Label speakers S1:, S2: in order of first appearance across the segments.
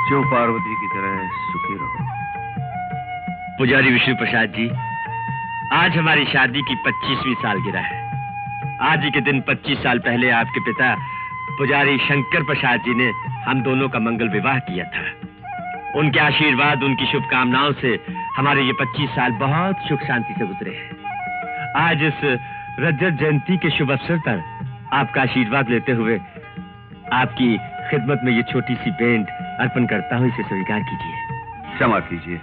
S1: जो पार्वती की तरह सुखी रहो।
S2: पुजारी विष्णु प्रसाद जी, आज हमारी शादी की 25वीं सालगिरह है। आज ही के दिन 25 साल पहले आपके पिता पुजारी शंकर प्रसाद जी ने हम दोनों का मंगल विवाह किया था। उनके आशीर्वाद, उनकी शुभकामनाओं से हमारे ये 25 साल बहुत सुख शांति से गुजरे हैं। आज इस रजत जयंती के शुभ अवसर पर आपका आशीर्वाद लेते हुए आपकी खिदमत में ये छोटी सी भेंट अर्पण करता हूँ, इसे स्वीकार कीजिए।
S1: क्षमा कीजिए,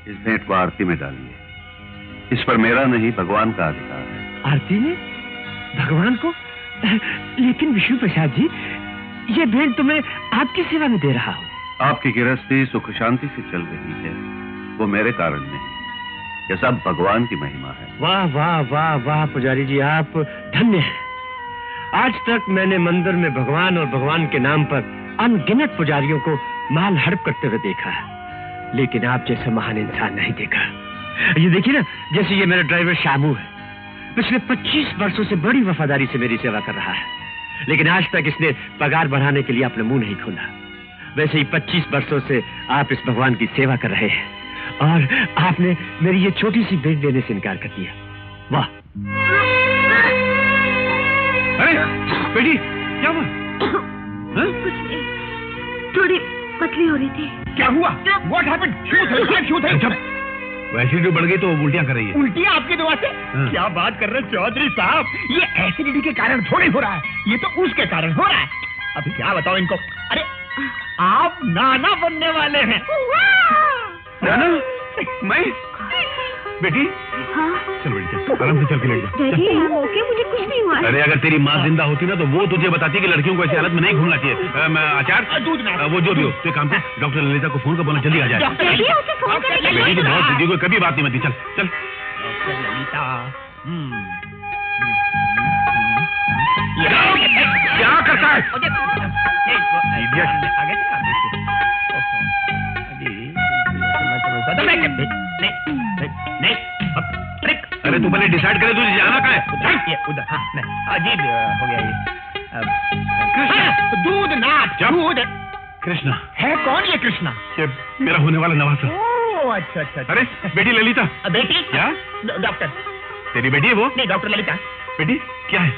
S1: इस भेंट को आरती में डालिए। इस पर मेरा नहीं, भगवान का अधिकार है।
S2: आरती में? भगवान को? लेकिन विष्णु प्रसाद जी, ये भेंट तो मैं आपकी सेवा में दे रहा हूँ।
S1: आपकी गृहस्थी सुख शांति से चल रही है, वो मेरे कारण नहीं, ये सब भगवान की महिमा है।
S2: वाह वाह वाह वाह पुजारी जी, आप धन्य हैं। आज तक मैंने मंदिर में भगवान और भगवान के नाम पर अनगिनत पुजारियों को माल हड़प करते हुए देखा है, लेकिन आप जैसा महान इंसान नहीं देखा। ये देखिए ना, जैसे ये मेरा ड्राइवर शामू है, पिछले 25 वर्षों से बड़ी वफादारी से मेरी सेवा कर रहा है, लेकिन आज तक इसने पगार बढ़ाने के लिए अपना मुंह नहीं खोला। वैसे ही 25 वर्षों से आप इस भगवान की सेवा कर रहे हैं और आपने मेरी ये छोटी सी भेंट देने से इनकार कर दिया। वाह!
S3: अरे बेटी, क्या हुआ?
S4: कुछ नहीं, थोड़ी पतली हो रही थी।
S3: क्या हुआ? What happened? क्यों थे? एसिडिटी बढ़ गई तो उल्टियां कर रही है।
S5: उल्टियां आपकी दवा से? क्या बात कर रहे हैं चौधरी साहब, ये एसिडिटी के कारण थोड़ी हो रहा है, ये तो उसके कारण हो रहा है। अब क्या बताओ इनको। अरे आप नाना बनने वाले हैं।
S3: नाना? मैं? बेटी?
S4: हाँ?
S3: चल बेटी, चल आराम से चल के लेट जा।
S4: डैडी, ओके, मुझे कुछ नहीं हुआ।
S3: अरे अगर तेरी माँ जिंदा होती ना तो वो तुझे बताती कि लड़कियों को ऐसी हालत में नहीं घूमना चाहिए। आचार, वो जो भी हो, तो काम कर, डॉक्टर ललिता को फोन कर बोलना जल्दी आ जाए।
S4: डैडी, उसे फोन करेंगे।
S3: बेटी तो बहुत सीधी, कोई कभी बात नहीं बनती। चल चल।
S5: डॉक्टर ललिता।
S3: क्या करता है? अरे तू पहले डिसाइड करे तुझे जाना कहाँ है?
S5: ये उधर। हाँ, अजीब हो गया ये। कृष्णा, दूध नाथ, दूध।
S3: कृष्णा
S5: है कौन ये कृष्णा?
S3: ये मेरा होने वाला नवासा।
S5: ओह अच्छा अच्छा।
S3: अरे बेटी ललिता।
S5: बेटी?
S3: क्या?
S5: डॉक्टर।
S3: तेरी बेटी है वो?
S5: नहीं, डॉक्टर ललिता।
S3: बेटी क्या है?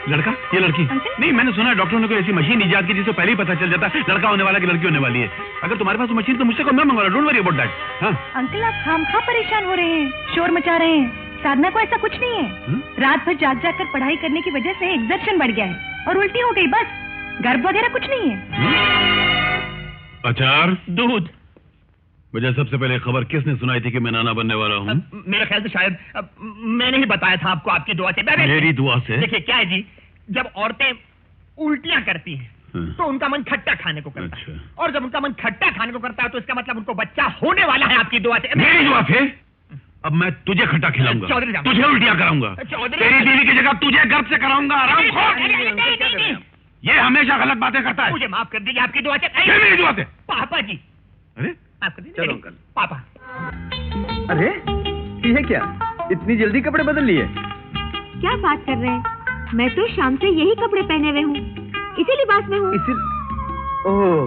S3: लड़का? ये लड़की? नहीं, मैंने सुना है डॉक्टरों ने कोई ऐसी मशीन इजाद की जिससे पहले ही पता चल जाता लड़का होने वाला कि लड़की होने वाली है। अगर तुम्हारे पास मशीन तो मुझसे मैं मंगवा, डोंट वरी अबाउट दैट। हाँ
S6: अंकल, आप खामखा परेशान हो रहे हैं, शोर मचा रहे हैं। साधना को ऐसा कुछ नहीं है। रात भर जाग जाग कर पढ़ाई करने की वजह से एग्जर्शन बढ़ गया है और उल्टी हो गई, बस। गर्भ वगैरह कुछ नहीं है।
S3: अचार,
S5: दूध।
S3: मुझे सबसे पहले खबर किसने सुनाई थी कि मैं नाना बनने वाला हूँ?
S5: मेरे ख्याल से शायद मैंने ही बताया था आपको, आपकी दुआ से।
S3: मेरी दुआ से?
S5: देखिए क्या है जी, जब औरतें उल्टियां करती हैं तो उनका मन खट्टा खाने को करता है, और जब उनका मन खट्टा खाने को करता है तो इसका मतलब उनको बच्चा होने वाला है आपकी दुआ से।
S3: मेरी दुआ से? अब मैं तुझे खट्टा खिलाऊंगा, तुझे उल्टियां कराऊंगा, तेरी बीवी की जगह तुझे गर्भ से कराऊंगा। आराम। ये हमेशा गलत बातें करता है।
S5: मुझे माफ कर दीजिए, आपकी दुआ से।
S3: मेरी दुआ से?
S5: पापा जी।
S3: अरे
S5: माफ कर दीजिए।
S1: चलो अंकल।
S5: पापा।
S7: अरे ये क्या, इतनी जल्दी कपड़े बदल लिए?
S4: क्या बात कर रहे हैं? मैं तो शाम से यही कपड़े पहने हुए हूँ, इसी लिबास में हूँ।
S7: ओह,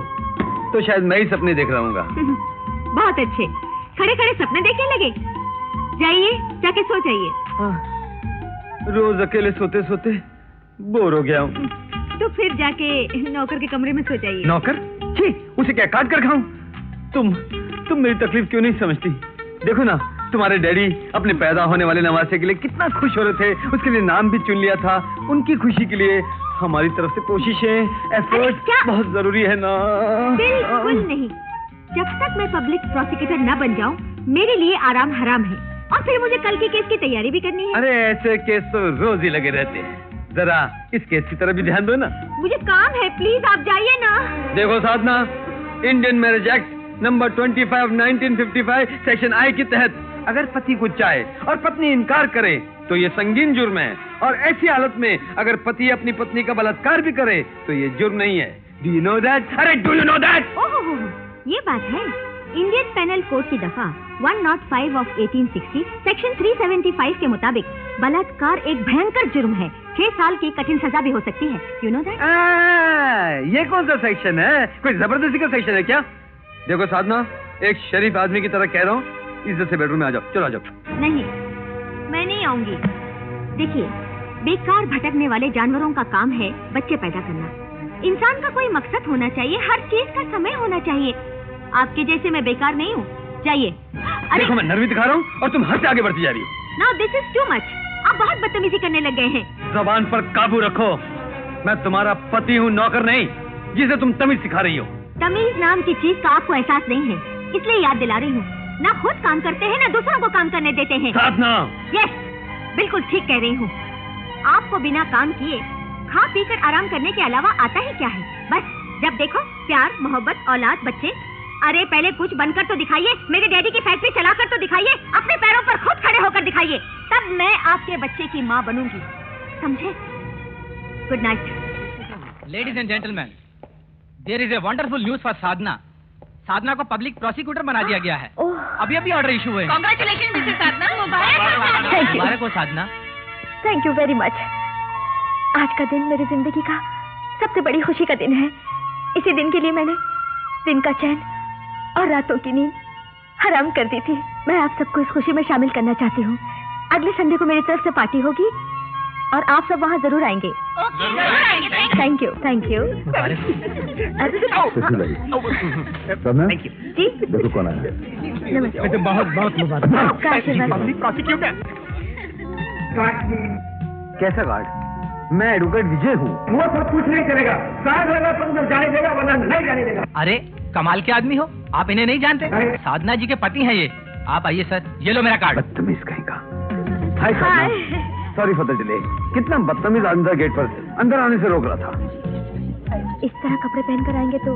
S7: तो शायद मैं ही सपने देख रहा हूँगा।
S4: बहुत अच्छे, खड़े खड़े सपने देखने लगे। जाइए, जाके सो जाइए।
S7: रोज अकेले सोते सोते बोर हो गया हूँ।
S4: तो फिर जाके नौकर के कमरे में सो जाइए।
S7: नौकर? छी, उसे क्या काट कर खाऊं? तुम मेरी तकलीफ क्यों नहीं समझती? देखो ना, तुम्हारे डैडी अपने पैदा होने वाले नवासे के लिए कितना खुश हो रहे थे, उसके लिए नाम भी चुन लिया था। उनकी खुशी के लिए हमारी तरफ से कोशिशें, एफर्ट बहुत जरूरी है ना।
S4: बिल्कुल नहीं, जब तक मैं पब्लिक प्रोसिक्यूटर न बन जाऊं, मेरे लिए आराम हराम है। और फिर मुझे कल के केस की तैयारी भी करनी है।
S7: अरे ऐसे केस तो रोज ही लगे रहते हैं, जरा इस केस की तरफ भी ध्यान दो ना।
S4: मुझे काम है, प्लीज आप जाइए ना।
S7: देखो Sadhana, Indian marriage act number 25 1955 section I के तहत अगर पति कुछ चाहे और पत्नी इनकार करे तो ये संगीन जुर्म है, और ऐसी हालत में अगर पति अपनी पत्नी का बलात्कार भी करे तो ये जुर्म नहीं है। Do you know that? अरे डू यू नो दैट?
S4: ओह, ये बात है। इंडियन पेनल कोड की दफा 105 ऑफ 1860 सेक्शन 375 के मुताबिक बलात्कार एक भयंकर जुर्म है। 6 साल की कठिन सजा भी हो सकती है। You know that?
S7: ये कौन सा सेक्शन है? कोई जबरदस्ती का सेक्शन है क्या? देखो साधना, एक शरीफ आदमी की तरह कह रहा हूँ, इज्जत से बेडरूम में आ जाओ। चलो आ जाओ।
S4: नहीं, मैं नहीं आऊंगी। देखिए, बेकार भटकने वाले जानवरों का काम है बच्चे पैदा करना। इंसान का कोई मकसद होना चाहिए, हर चीज का समय होना चाहिए। आपके जैसे मैं बेकार नहीं हूँ। जाइए।
S7: देखो मैं नर्वी दिखा रहा हूँ और तुम हद से आगे बढ़ती जा रही हो।
S4: Now this is too much. आप बहुत बदतमीजी करने लग गए हैं।
S7: जबान पर काबू रखो। मैं तुम्हारा पति हूँ, नौकर नहीं, जिसे तुम तमीज सिखा रही हो।
S4: तमीज नाम की चीज का आपको एहसास नहीं है, इसलिए याद दिला रही हूँ। ना खुद काम करते हैं, ना दूसरों को काम करने देते हैं।
S7: साधना।
S4: यस, बिल्कुल ठीक कह रही हूँ। आपको बिना काम किए खा पी कर आराम करने के अलावा आता ही क्या है? बस जब देखो प्यार, मोहब्बत, औलाद, बच्चे। अरे पहले कुछ बनकर तो दिखाइए, मेरे डैडी की फैक्ट्री चलाकर तो दिखाइए, अपने पैरों पर खुद खड़े होकर दिखाइए, तब मैं आपके बच्चे की माँ बनूंगी, समझे? Good night.
S8: Ladies and gentleman, there is a wonderful news for Sadhana. Sadhana को पब्लिक प्रोसिक्यूटर बना दिया गया है। अभी अभी ऑर्डर इशू हुए।
S6: Congratulation Mrs Sadhana.
S8: मुबारक हो Sadhana.
S4: Thank you very much. आज का दिन मेरी जिंदगी का सबसे बड़ी खुशी का दिन है। इसी दिन के लिए मैंने दिन का चैन और रातों की नींद हराम कर दी थी। मैं आप सबको इस खुशी में शामिल करना चाहती हूँ। अगले संडे को मेरी तरफ से पार्टी होगी और आप सब वहाँ जरूर आएंगे। Thank you, thank you. जी
S1: देखो कौन आया।
S4: नमस्ते।
S5: बहुत बहुत मुबारक।
S4: आपका आशीर्वाद।
S5: प्रोसिक्यूटर।
S7: कैसा गार्ड? मैं एडवोकेट विजय हूँ।
S5: वो सब कुछ नहीं चलेगा। जाने देगा वरना नहीं जाने देगा।
S8: अरे कमाल के आदमी हो, आप इन्हें नहीं जानते? साधना जी के पति हैं ये। आप आइए सर, ये लो मेरा कार्ड।
S7: बदतमीज कहेगा। हाय साधना, सॉरी फॉर द डिले। कितना बदतमीज अंदर गेट पर अंदर आने से रोक रहा था।
S4: इस तरह कपड़े पहनकर आएंगे तो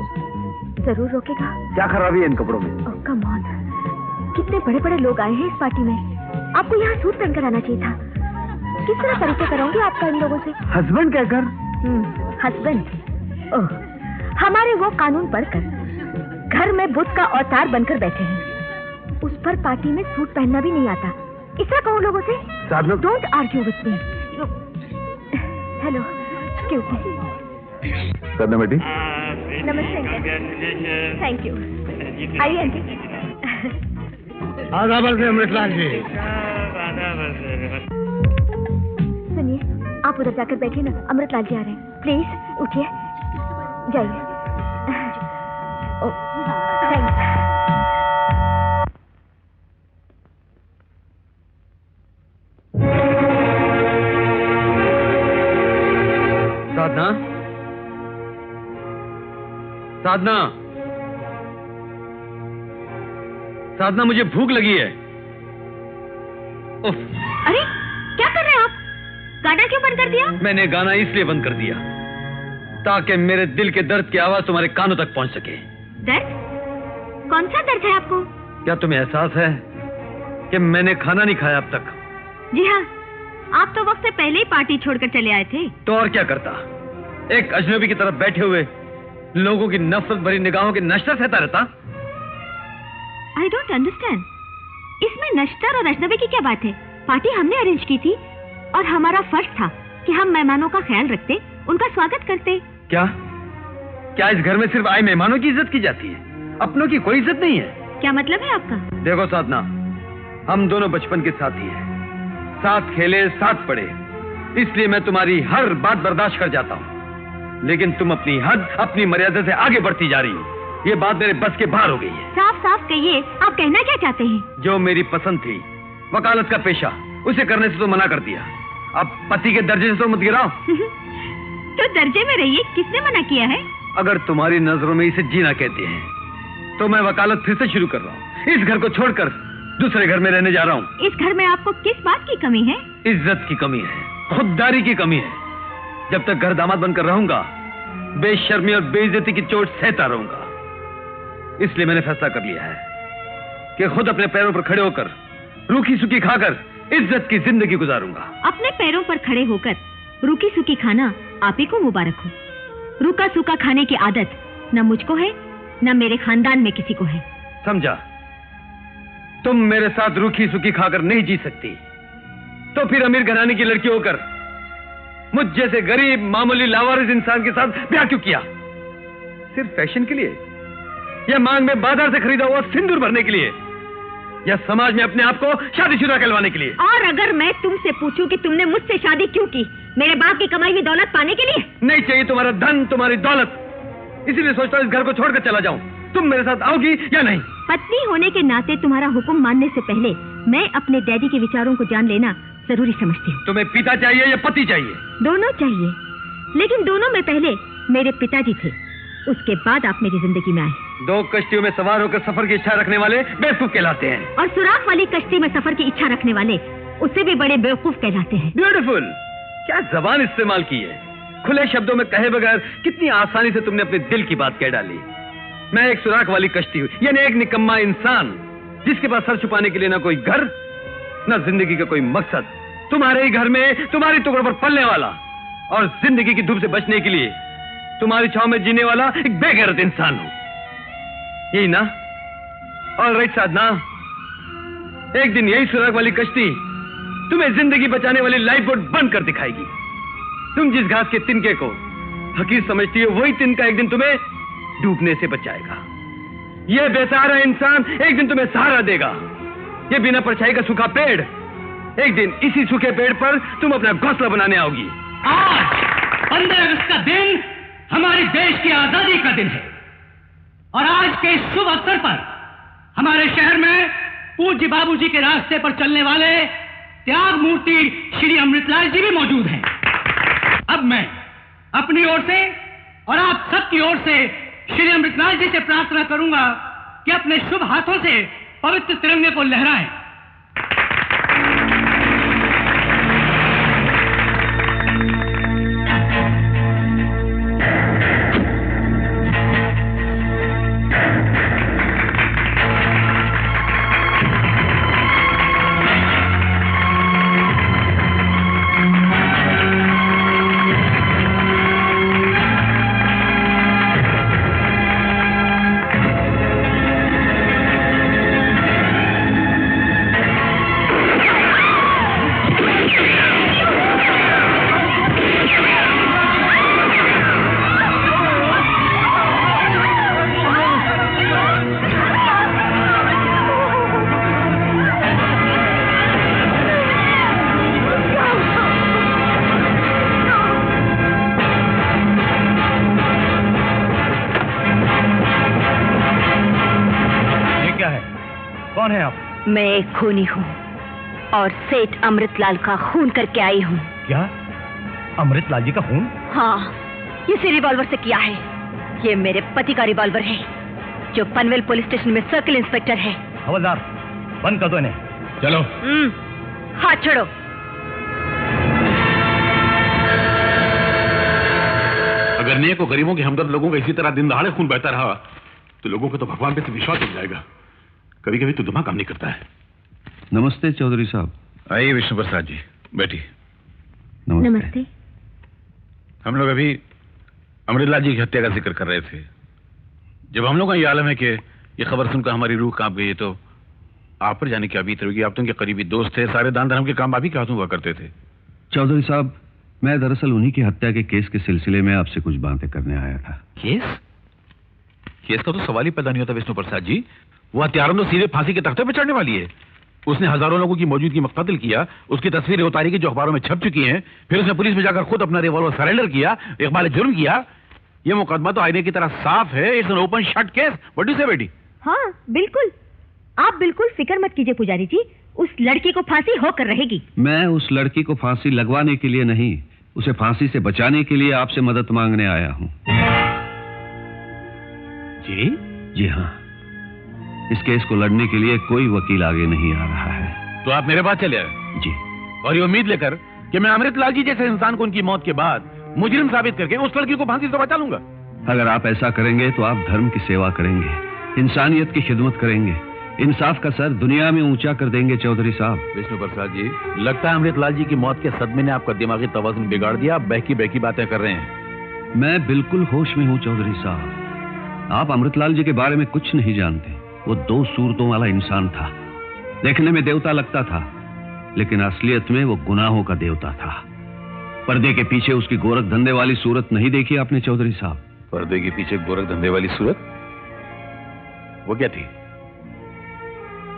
S4: जरूर रोकेगा।
S7: क्या खराबी है इन कपड़ों में?
S4: ओह कम ऑन, कितने बड़े बड़े लोग आए हैं इस पार्टी में। आपको यहाँ सूट पहनकर आना चाहिए था। किस तरह परिचय कराऊंगी आपका इन लोगों से?
S7: हस्बैंड कहकर?
S4: हस्बैंड? ओह, हमारे वो कानून पढ़कर घर में बुद्ध का अवतार बनकर बैठे हैं। उस पर पार्टी में सूट पहनना भी नहीं आता। इस तरह कहूँ लोगों से? Don't argue with me. Hello, excuse me.
S1: Sadhana बेटी।
S4: नमस्ते अंकल। Thank you. आइए अंकल।
S5: आदाबर से अमृतलाल जी।
S4: सुनिए, आप उधर जाकर बैठिए ना, अमृतलाल जी आ रहे हैं। प्लीज उठिए, जाइए। ओह, थैंक्स।
S7: साधना, साधना, साधना, मुझे भूख लगी है। उफ।
S4: अरे क्या कर रहे हैं आप? गाना क्यों बंद कर दिया?
S7: मैंने गाना इसलिए बंद कर दिया ताकि मेरे दिल के दर्द की आवाज तुम्हारे कानों तक पहुंच सके।
S4: दर्द? कौन सा दर्द है आपको?
S7: क्या तुम्हें एहसास है कि मैंने खाना नहीं खाया अब तक?
S4: जी हाँ, आप तो वक्त से पहले ही पार्टी छोड़कर चले आए थे।
S7: तो और क्या करता? एक अजनबी की तरफ बैठे हुए लोगों की नफरत भरी निगाहों के नश्तर सहता रहता।
S4: I don't understand. इसमें नश्तर और अजनबी की क्या बात है? पार्टी हमने अरेंज की थी और हमारा फर्ज था कि हम मेहमानों का ख्याल रखते, उनका स्वागत करते।
S7: क्या क्या इस घर में सिर्फ आए मेहमानों की इज्जत की जाती है, अपनों की कोई इज्जत नहीं है?
S4: क्या मतलब है आपका?
S7: देखो साधना, हम दोनों बचपन के साथी हैं, साथ खेले, साथ पढ़े, इसलिए मैं तुम्हारी हर बात बर्दाश्त कर जाता हूँ। लेकिन तुम अपनी हद, अपनी मर्यादा से आगे बढ़ती जा रही हो। ये बात मेरे बस के बाहर हो गई है।
S4: साफ साफ कहिए, आप कहना क्या चाहते हैं?
S7: जो मेरी पसंद थी, वकालत का पेशा, उसे करने से तो मना कर दिया। अब पति के दर्जे से तो मत गिराओ।
S4: तो दर्जे में रहिए, किसने मना किया है?
S7: अगर तुम्हारी नजरों में इसे जीना कहते हैं तो मैं वकालत फिर से शुरू कर रहा हूँ। इस घर को छोड़कर दूसरे घर में रहने जा रहा हूँ।
S4: इस घर में आपको किस बात की कमी है?
S7: इज्जत की कमी है, खुददारी की कमी है। जब तक घर दामाद बनकर रहूंगा, बेशर्मी और बेइज्जती की चोट सहता रहूंगा। इसलिए मैंने फैसला कर लिया है कि खुद अपने पैरों पर खड़े होकर, रूखी सूखी खाकर इज्जत की जिंदगी गुजारूंगा।
S4: अपने पैरों पर खड़े होकर रूखी सूखी खाना आप ही को मुबारक हो। रूखा सूखा खाने की आदत न मुझको है, न मेरे खानदान में किसी को है।
S7: समझा? तुम मेरे साथ रूखी सूखी खाकर नहीं जी सकती, तो फिर अमीर घराने की लड़की होकर मुझ जैसे गरीब मामूली लावारिस इंसान के साथ ब्याह क्यों किया? सिर्फ फैशन के लिए? या मांग में बाजार से खरीदा हुआ सिंदूर भरने के लिए, या समाज में अपने आप को शादीशुदा कहलवाने के लिए?
S4: और अगर मैं तुमसे पूछूं कि तुमने मुझसे शादी क्यों की, मेरे बाप की कमाई हुई दौलत पाने के लिए?
S7: नहीं चाहिए तुम्हारा धन, तुम्हारी दौलत, इसीलिए सोचता हूँ इस घर को छोड़कर चला जाऊं। तुम मेरे साथ आओगी या नहीं?
S4: पत्नी होने के नाते तुम्हारा हुक्म मानने से पहले मैं अपने डैडी के विचारों को जान लेना जरूरी समझती हूँ।
S7: तुम्हें पिता चाहिए या पति चाहिए?
S4: दोनों चाहिए, लेकिन दोनों में पहले मेरे पिताजी थे, उसके बाद आप मेरी जिंदगी में आए। 2
S7: कश्तियों में सवार होकर सफर की इच्छा रखने वाले बेवकूफ कहलाते हैं,
S4: और सुराख वाली कश्ती में सफर की इच्छा रखने वाले उससे भी बड़े बेवकूफ कहलाते हैं।
S7: ब्यूटीफुल, क्या जबान इस्तेमाल की है। खुले शब्दों में कहे बगैर कितनी आसानी से तुमने अपने दिल की बात कह डाली। मैं एक सुराख वाली कश्ती हूँ, यानी एक निकम्मा इंसान जिसके पास सर छुपाने के लिए ना कोई घर, ना जिंदगी का कोई मकसद। तुम्हारे ही घर में तुम्हारी टुकड़ों पर पलने वाला और जिंदगी की धूप से बचने के लिए तुम्हारी छांव में जीने वाला एक बेगैरत इंसान हूं, यही ना? ऑलराइट साधना, एक दिन यही सुराख वाली कश्ती तुम्हें जिंदगी बचाने वाली लाइफ बोट बंद कर दिखाएगी। तुम जिस घास के तिनके को हकीर समझती हो, वही तिनका एक दिन तुम्हें डूबने से बचाएगा। यह बेसहारा इंसान एक दिन तुम्हें सहारा देगा। यह बिना परछाई का सूखा पेड़, एक दिन इसी सूखे पेड़ पर तुम अपना घोंसला बनाने आओगी।
S8: आज 15 अगस्त का दिन हमारे देश की आजादी का दिन है, और आज के इस शुभ अवसर पर हमारे शहर में पूज्य बाबूजी के रास्ते पर चलने वाले त्याग मूर्ति श्री अमृतलाल जी भी मौजूद हैं। अब मैं अपनी ओर से और आप सबकी ओर से श्री अमृतलाल जी से प्रार्थना करूंगा कि अपने शुभ हाथों से पवित्र तिरंगे को लहराएं।
S4: मैं एक खूनी हूँ और सेठ अमृतलाल का खून करके आई हूँ।
S5: क्या? अमृतलाल जी का खून?
S4: हाँ, इसी रिवॉल्वर से किया है। ये मेरे पति का रिवॉल्वर है, जो पनवेल पुलिस स्टेशन में सर्किल इंस्पेक्टर है।
S5: हवलदार, बंद कर दो इन्हें।
S3: चलो।
S4: हाथ छोड़ो।
S3: अगर नेक और गरीबों के हमदर्द लोगों का इसी तरह दिन दहाड़े खून बहता रहा तो लोगों को तो भगवान पे से विश्वास उठ जाएगा। कभी कभी तो दिमाग काम नहीं करता है।
S1: नमस्ते चौधरी साहब।
S3: आइए विष्णु प्रसाद जी, बैठिए।
S4: नमस्ते।
S3: हम लोग अभी अमृतलाल जी की हत्या का जिक्र कर रहे थे। जब हम लोग का ये आलम है कि ये खबर सुनकर हमारी रूह कांप गई, तो आप पर जाने की बीत रही। आप तो उनके करीबी दोस्त थे, सारे दान धर्म के काम आप ही के हाथों हुआ करते थे।
S1: चौधरी साहब, मैं दरअसल उन्हीं की हत्या के केस के सिलसिले में आपसे कुछ बातें करने आया था।
S3: केस का तो सवाल ही पैदा नहीं होता विष्णु प्रसाद जी। वो हत्यारों तो सीधे फांसी के तख्ते पर चढ़ने वाली है। उसने हजारों लोगों की मौजूदगी में कत्ल किया, उसकी तस्वीरें उतारी की जो अखबारों में छप चुकी हैं, फिर उसने पुलिस में जाकर खुद अपना रिवॉल्वर सरेंडर किया, इकबाल जुर्म किया। ये मुकदमा तो आईने की तरह साफ है। It's an open shut case. What do you से बेटी?
S4: हाँ बिल्कुल, आप बिल्कुल फिक्र मत कीजिए पुजारी जी, उस लड़की को फांसी होकर रहेगी।
S1: मैं उस लड़की को फांसी लगवाने के लिए नहीं, उसे फांसी से बचाने के लिए आपसे मदद मांगने आया हूँ। जी हाँ, इस केस को लड़ने के लिए कोई वकील आगे नहीं आ रहा है।
S3: तो आप मेरे पास चले आए?
S1: जी।
S3: और ये उम्मीद लेकर कि मैं अमृतलाल जी जैसे इंसान को उनकी मौत के बाद मुजरिम साबित करके उस लड़की को फांसी से बचा लूंगा।
S1: अगर आप ऐसा करेंगे तो आप धर्म की सेवा करेंगे, इंसानियत की खिदमत करेंगे, इंसाफ का सर दुनिया में ऊंचा कर देंगे। चौधरी साहब।
S3: विष्णु प्रसाद जी, लगता है अमृतलाल जी की मौत के सदमे ने आपका दिमागी तवाज़ुन बिगाड़ दिया। आप बहकी बहकी बातें कर रहे हैं।
S1: मैं बिल्कुल होश में हूँ चौधरी साहब। आप अमृतलाल जी के बारे में कुछ नहीं जानते। वो 2 सूरतों वाला इंसान था। देखने में देवता लगता था, लेकिन असलियत में वो गुनाहों का देवता था। पर्दे के पीछे उसकी गोरख धंधे वाली सूरत नहीं देखी आपने चौधरी साहब?
S3: पर्दे के पीछे गोरख धंधे वाली सूरत? वो क्या थी?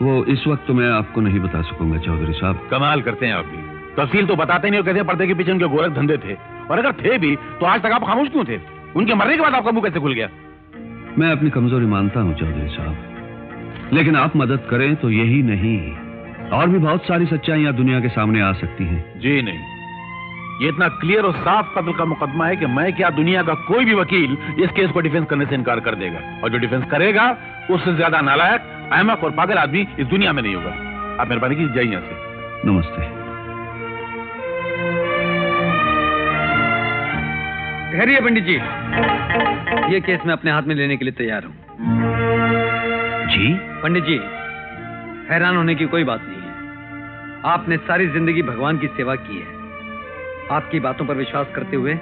S1: वो इस वक्त तो मैं आपको नहीं बता सकूंगा चौधरी साहब।
S3: कमाल करते हैं आप भी, तफसील तो बताते नहीं हो। कैसे पर्दे के पीछे उनके गोरख धंधे थे, और अगर थे भी तो आज तक आप खामोश क्यों थे? उनके मरने के बाद आपका मुंह कैसे खुल गया?
S1: मैं अपनी कमजोरी मानता हूं चौधरी साहब, लेकिन आप मदद करें तो यही नहीं, और भी बहुत सारी सच्चाइयां दुनिया के सामने आ सकती हैं।
S3: जी नहीं, ये इतना क्लियर और साफ कत्ल का मुकदमा है कि मैं क्या, दुनिया का कोई भी वकील इस केस को डिफेंस करने से इनकार कर देगा, और जो डिफेंस करेगा उससे ज्यादा नालायक, अहमक और पागल आदमी इस दुनिया में नहीं होगा। आप मेहरबानी कीजिए, जाइए यहाँ से।
S1: नमस्ते।
S7: ठहरिए पंडित जी, ये केस मैं अपने हाथ में लेने के लिए तैयार हूँ।
S1: जी?
S7: पंडित जी, हैरान होने की कोई बात नहीं है। आपने सारी जिंदगी भगवान की सेवा की है। आपकी बातों पर विश्वास करते हुए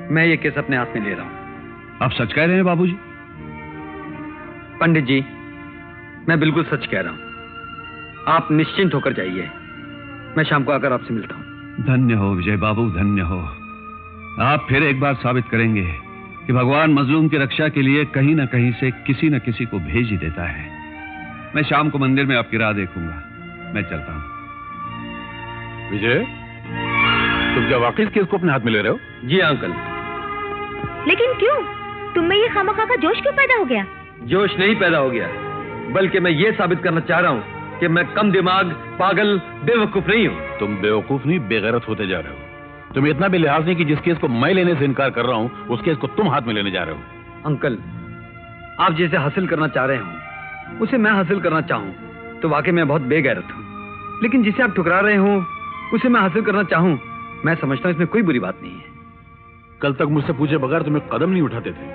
S7: मैं ये केस अपने हाथ में ले रहा हूँ।
S1: आप सच कह रहे हैं बाबूजी?
S7: पंडित जी, मैं बिल्कुल सच कह रहा हूँ। आप निश्चिंत होकर जाइए, मैं शाम को आकर आपसे मिलता हूँ।
S1: धन्य हो विजय बाबू, धन्य हो। आप फिर एक बार साबित करेंगे कि भगवान मजलूम की रक्षा के लिए कहीं ना कहीं से किसी न किसी को भेज ही देता है। मैं शाम को मंदिर में आपकी राह देखूंगा। मैं चलता हूँ।
S3: विजय, तुम क्या वाकई इस केस को अपने हाथ में ले रहे हो?
S7: जी अंकल।
S4: लेकिन क्यों? तुम में ये खामखा का जोश क्यों पैदा हो गया?
S7: जोश नहीं पैदा हो गया, बल्कि मैं ये साबित करना चाह रहा हूँ कि मैं कम दिमाग, पागल, बेवकूफ नहीं हूँ।
S3: तुम बेवकूफ नहीं, बेगैरत होते जा रहे हो। तुम्हें इतना भी लिहाज नहीं कि जिस केस को मैं लेने से इनकार कर रहा हूँ, उस केस को तुम हाथ में लेने जा रहे हो।
S7: अंकल, आप जिसे हासिल करना चाह रहे हो उसे मैं हासिल करना चाहूँ तो वाकई मैं बहुत बेगैरत हूँ, लेकिन जिसे आप ठुकरा रहे हो उसे मैं हासिल करना चाहूँ, मैं समझता हूँ इसमें कोई बुरी बात नहीं है।
S3: कल तक मुझसे पूछे बगैर तुम्हें कदम नहीं उठाते थे,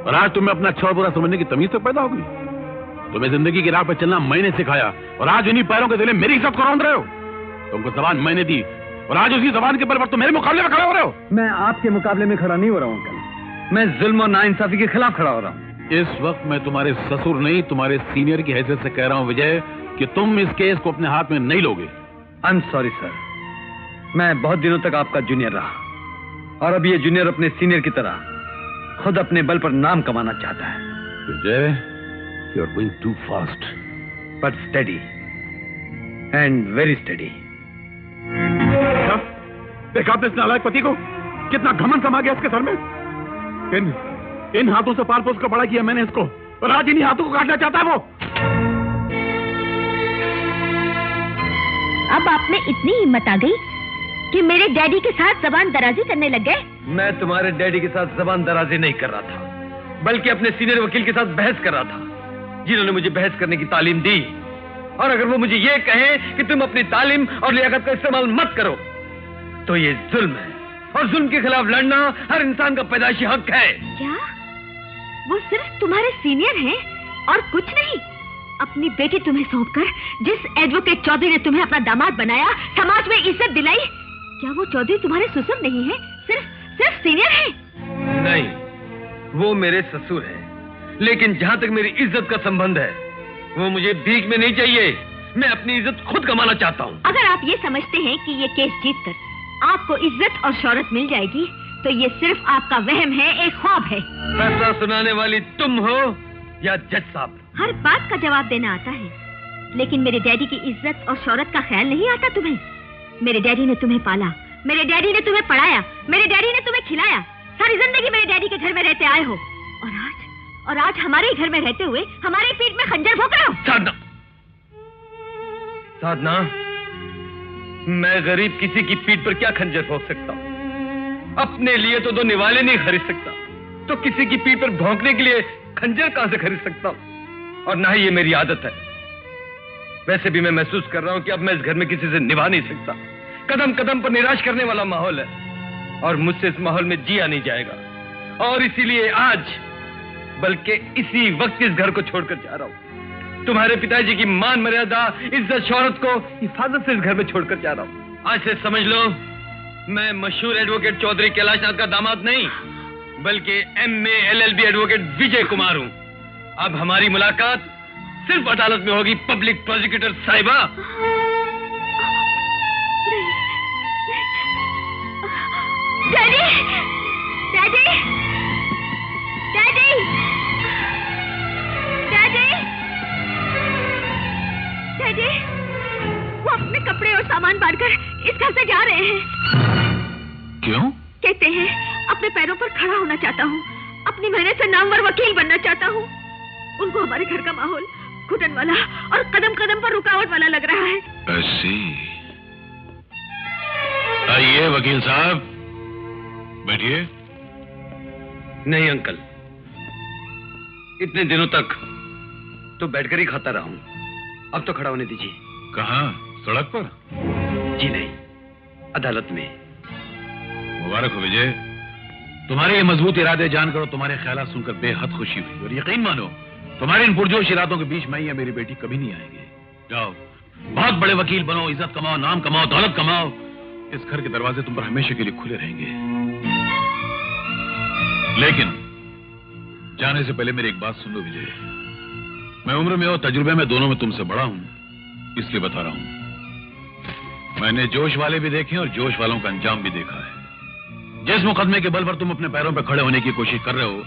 S3: और आज तुम्हें अपना अच्छा और बुरा समझने की तमीज तक पैदा हो गई। तुम्हें जिंदगी की राह पर चलना मैंने सिखाया, और आज उन्हीं पैरों के तले मेरी इज्जत को रौंद रहे हो। तुमको जबान मैंने दी, और आज उसी जबान के बल पर तुम मेरे मुकाबले में खड़े हो रहे हो।
S7: मैं आपके मुकाबले में खड़ा नहीं हो रहा हूँ अंकल, मैं जुल्म और नाइंसाफी के खिलाफ खड़ा हो रहा हूँ।
S3: इस वक्त मैं तुम्हारे ससुर नहीं, तुम्हारे सीनियर की हैसियत से कह रहा हूँ विजय, कि तुम इस केस को अपने हाथ में नहीं लोगे।
S7: आई एम सॉरी सर, मैं बहुत दिनों तक आपका जूनियर रहा, और अब ये जूनियर अपने सीनियर की तरह खुद अपने बल पर नाम कमाना चाहता है।
S3: Vijay, you are going too fast,
S7: but study and very study.
S3: देखा आपने इस नालायक पति को, कितना घमंड समा गया इसके सर में। इन हाथों से पाल पोस कर बड़ा किया मैंने इसको, और आज इन्हीं हाथों को काटना चाहता है वो।
S4: अब आप में इतनी हिम्मत आ गई कि मेरे डैडी के साथ जबान दराजी करने लग गए?
S7: मैं तुम्हारे डैडी के साथ जबान दराजी नहीं कर रहा था, बल्कि अपने सीनियर वकील के साथ बहस कर रहा था, जिन्होंने मुझे बहस करने की तालीम दी। और अगर वो मुझे ये कहे कि तुम अपनी तालीम और लियाकत का इस्तेमाल मत करो, तो ये जुल्म है, और जुल्म के खिलाफ लड़ना हर इंसान का पैदाइशी हक है।
S4: क्या वो सिर्फ तुम्हारे सीनियर हैं और कुछ नहीं? अपनी बेटी तुम्हें सौंपकर जिस एडवोकेट चौधरी ने तुम्हें अपना दामाद बनाया, समाज में इज्जत दिलाई, क्या वो चौधरी तुम्हारे ससुर नहीं है, सिर्फ सीनियर है?
S7: नहीं, वो मेरे ससुर है, लेकिन जहाँ तक मेरी इज्जत का संबंध है, वो मुझे भीख में नहीं चाहिए। मैं अपनी इज्जत खुद कमाना चाहता हूँ। अगर
S4: आप ये समझते हैं कि ये केस जीतकर आपको इज्जत और शौहरत मिल जाएगी, तो ये सिर्फ आपका वहम है, एक ख्वाब है।
S7: फैसला सुनाने वाली तुम हो या जज साहब?
S4: हर बात का जवाब देना आता है, लेकिन मेरे डैडी की इज्जत और शौहरत का ख्याल नहीं आता तुम्हें? मेरे डैडी ने तुम्हें पाला, मेरे डैडी ने तुम्हें पढ़ाया, मेरे डैडी ने तुम्हें खिलाया, सारी जिंदगी मेरे डैडी के घर में रहते आए हो, और आज हमारे घर में रहते हुए हमारे पीठ में खंजर भोंक रहे हो।
S7: साधना, साधना, मैं गरीब किसी की पीठ पर क्या खंजर भोंक सकता हूँ? अपने लिए तो दो निवाले नहीं खरीद सकता, तो किसी की पीठ पर भौंकने के लिए खंजर कहां से खरीद सकता हूँ? और ना ही ये मेरी आदत है। वैसे भी मैं महसूस कर रहा हूं कि अब मैं इस घर में किसी से निभा नहीं सकता। कदम कदम पर निराश करने वाला माहौल है, और मुझसे इस माहौल में जिया नहीं जाएगा। और इसीलिए आज, बल्कि इसी वक्त इस घर को छोड़कर जा रहा हूं। तुम्हारे पिताजी की मान मर्यादा, इज्जत, शौहरत को हिफाजत से इस घर में छोड़कर जा रहा हूं। आज से समझ लो, मैं मशहूर एडवोकेट चौधरी कैलाशनाथ का दामाद नहीं, बल्कि MA LLB advocate Vijay Kumar हूं। अब हमारी मुलाकात सिर्फ अदालत में होगी, पब्लिक प्रोसिक्यूटर साहिबा।
S4: Daddy, daddy, daddy, daddy. रहे हैं।
S3: क्यों?
S4: कहते हैं अपने पैरों पर खड़ा होना चाहता हूँ, अपनी मेहनत से नामवर वकील बनना चाहता हूँ। उनको हमारे घर का माहौल घुटन वाला और कदम कदम पर रुकावट वाला लग रहा है।
S3: ऐसी? आइए वकील साहब, बैठिए।
S7: नहीं अंकल, इतने दिनों तक तो बैठकर ही खाता रहा हूं, अब तो खड़ा होने दीजिए।
S3: कहाँ? सड़क पर?
S7: जी नहीं, अदालत में।
S3: मुबारक हो विजय, तुम्हारे ये मजबूत इरादे जानकर और तुम्हारे ख्यालात सुनकर बेहद खुशी हुई। और यकीन मानो, तुम्हारे इन पुरजोश इरादों के बीच मैं या मेरी बेटी कभी नहीं आएंगे। जाओ, बहुत बड़े वकील बनो, इज्जत कमाओ, नाम कमाओ, दौलत कमाओ। इस घर के दरवाजे तुम पर हमेशा के लिए खुले रहेंगे। लेकिन जाने से पहले मेरी एक बात सुन लो विजय, मैं उम्र में और तजुर्बे में दोनों में तुमसे बड़ा हूं, इसलिए बता रहा हूं। मैंने जोश वाले भी देखे और जोश वालों का अंजाम भी देखा है। जिस मुकदमे के बल पर तुम अपने पैरों पर खड़े होने की कोशिश कर रहे हो,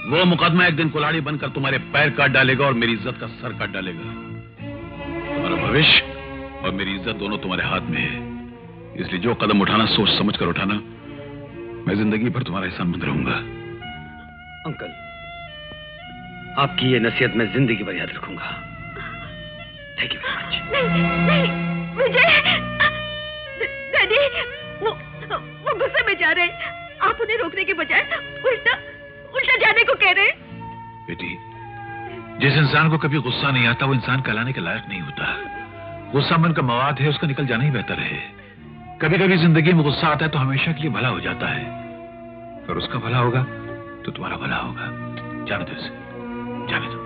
S3: वो मुकदमा एक दिन कुल्हाड़ी बनकर तुम्हारे पैर काट डालेगा और मेरी इज्जत का सर काट डालेगा। तुम्हारा भविष्य और मेरी इज्जत दोनों तुम्हारे हाथ में है, इसलिए जो कदम उठाना सोच समझ कर उठाना। मैं जिंदगी भर तुम्हारा एहसानमंद रहूंगा।
S7: अंकल, आपकी ये नसीहत मैं जिंदगी भर याद रखूंगा। Thank you very much.
S4: नहीं विजय, डैडी वो गुस्से में जा रहे हैं। आप उन्हें रोकने के बजाय उल्टा जाने को कह रहे हैं।
S3: बेटी, जिस इंसान को कभी गुस्सा नहीं आता वो इंसान कहलाने के लायक नहीं होता। गुस्सा मन का मवाद है, उसका निकल जाना ही बेहतर है। कभी कभी जिंदगी में गुस्सा आता है तो हमेशा के लिए भला हो जाता है, और उसका भला होगा तो तुम्हारा भला होगा। जाने दो इसे, जाने दो।